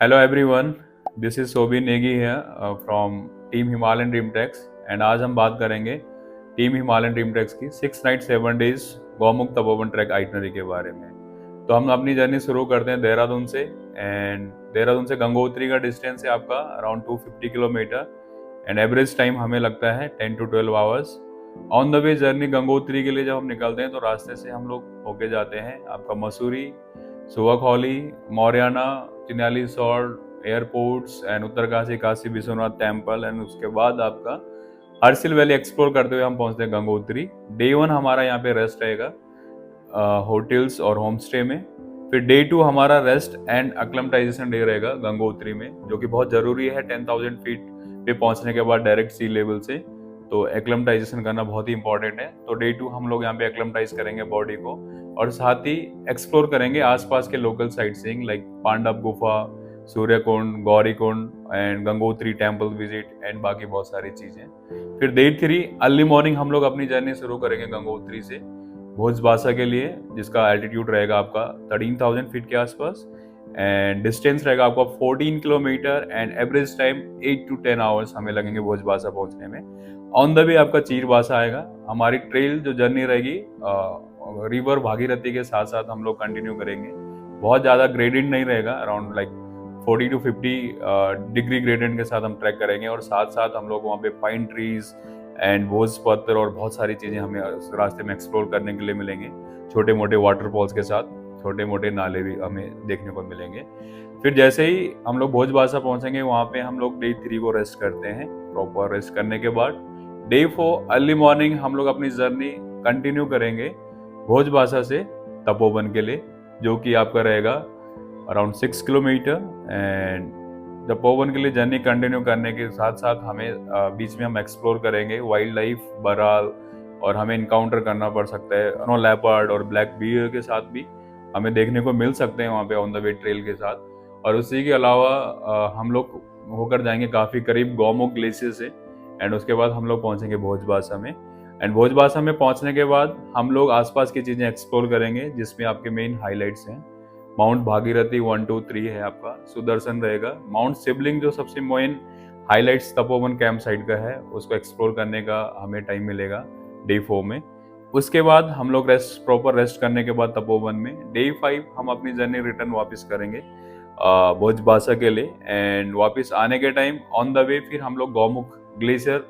Hello everyone, this is Sobin Negi here from team Himalayan dream tracks and आज हम बात करेंगे टीम हिमालयन ड्रीम ट्रैक्स की 6 night 7 days Gaumukh Tapovan track itinerary के बारे में। तो हम अपनी जर्नी शुरू करते हैं देहरादून से एंड देहरादून से गंगोत्री का डिस्टेंस है आपका around 250 kilometre and average time हमें लगता है 10 to 12 hours. On the way journey Gangotri के लिए जब हम निकलते हैं तो रास्ते से हम लोग होके जाते हैं आपका Mussoorie, Suwakholi, Mauryana, Chinyalisaur airports and Uttarkashi Kashi Vishwanath temple and उसके बाद आपका हर्सिल वैली एक्सप्लोर करते हुए हम पहुंचते हैं गंगोत्री। डे 1 हमारा यहाँ पे रेस्ट रहेगा होटल्स और होम स्टे में। फिर डे 2 हमारा रेस्ट एंड अक्लमटाइजेशन डे रहेगा गंगोत्री में, जो कि बहुत जरूरी है 10,000 फीट पे पहुंचने के बाद डायरेक्ट सी लेवल से, तो एक्लमटाइजेशन करना बहुत ही इंपॉर्टेंट है। तो डे 2 हम लोग यहाँ पे एक्लमटाइज करेंगे बॉडी को और साथ ही एक्सप्लोर करेंगे आसपास के local sightseeing like Pandav गुफा, Suryakund, Gaurikund and Gangotri temple visit and बाकी बहुत सारी चीजें। फिर डे 3 अर्ली मॉर्निंग हम लोग अपनी जर्नी शुरू करेंगे गंगोत्री से भोजबासा के लिए, जिसका एल्टीट्यूड रहेगा आपका 13,000 फीट के आसपास एंड डिस्टेंस रहेगा आपका 14 kilometre and average time 8 to 10 hours हमें लगेंगे भोजबासा पहुंचने में। ऑन द वे आपका चीरबासा आएगा। हमारी ट्रेल जो जर्नी रहेगी रिवर भागीरथी के साथ साथ हम लोग कंटिन्यू करेंगे। बहुत ज़्यादा ग्रेडेंट नहीं रहेगा, around like 40 to 50 degree gradient के साथ हम ट्रैक करेंगे और साथ साथ हम लोग वहाँ पे पाइन ट्रीज एंड भोजपत्र और बहुत सारी चीज़ें हमें उस रास्ते में एक्सप्लोर करने के लिए मिलेंगे। छोटे मोटे वाटरफॉल्स के साथ छोटे मोटे नाले भी हमें देखने को मिलेंगे। फिर जैसे ही हम लोग भोजबासा पहुंचेंगे वहाँ पे हम लोग डे 3 को रेस्ट करते हैं। प्रॉपर रेस्ट करने के बाद डे 4 अर्ली मॉर्निंग हम लोग अपनी जर्नी कंटिन्यू करेंगे भोजबासा से तपोवन के लिए, जो कि आपका रहेगा अराउंड 6 किलोमीटर एंड तपोवन के लिए जर्नी कंटिन्यू करने के साथ साथ हमें बीच में हम एक्सप्लोर करेंगे वाइल्ड लाइफ, बराल और हमें इनकाउंटर करना पड़ सकता है नो लेपर्ड और ब्लैक बियर के साथ भी हमें देखने को मिल सकते हैं वहाँ पे ऑन द वे ट्रेल के साथ। और उसी के अलावा हम लोग होकर जाएंगे काफ़ी करीब गौमुख ग्लेशियर से एंड उसके बाद हम लोग पहुँचेंगे भोजबासा में एंड भोजबासा में पहुँचने के बाद हम लोग आसपास की चीज़ें एक्सप्लोर करेंगे, जिसमें आपके मेन हाईलाइट्स हैं माउंट भागीरथी 1, 2, 3 है आपका, सुदर्शन रहेगा, माउंट सिबलिंग जो सबसे main highlights Tapovan camp site का है उसको एक्सप्लोर करने का हमें टाइम मिलेगा डे 4 में। उसके बाद हम लोग प्रॉपर रेस्ट करने के बाद तपोवन में डे 5 हम अपनी जर्नी रिटर्न वापस करेंगे भोजबासा के लिए एंड वापस आने के टाइम ऑन द वे फिर हम लोग गौमुख ग्लेशियर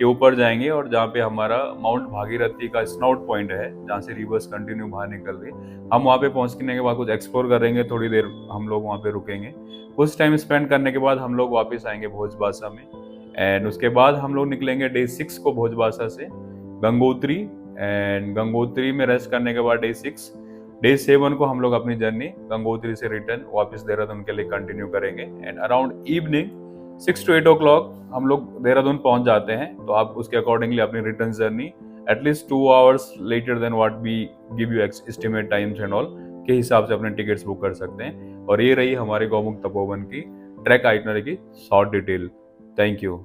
के ऊपर जाएंगे और जहाँ पे हमारा माउंट भागीरथी का स्नाउट पॉइंट है जहाँ से रिवर्स कंटिन्यू बाहर निकल रही है। हम वहाँ पे पहुँचने के बाद कुछ एक्सप्लोर करेंगे, थोड़ी देर हम लोग वहाँ पे रुकेंगे, कुछ टाइम स्पेंड करने के बाद हम लोग वापस आएंगे भोजबासा में एंड उसके बाद हम लोग निकलेंगे डे 6 को भोजबासा से गंगोत्री एंड गंगोत्री में रेस्ट करने के बाद डे 7 को हम लोग अपनी जर्नी गंगोत्री से रिटर्न वापस देहरादून के लिए कंटिन्यू करेंगे and around evening 6 to 8 o'clock हम लोग देहरादून पहुंच जाते हैं। तो आप उसके अकॉर्डिंगली अपनी return journey at least 2 hours later than what we give you estimate times and all के हिसाब से अपने टिकट्स बुक कर सकते हैं। और ये रही हमारे गौमुख तपोवन की ट्रैक आइटनरी की शॉर्ट डिटेल। Thank you.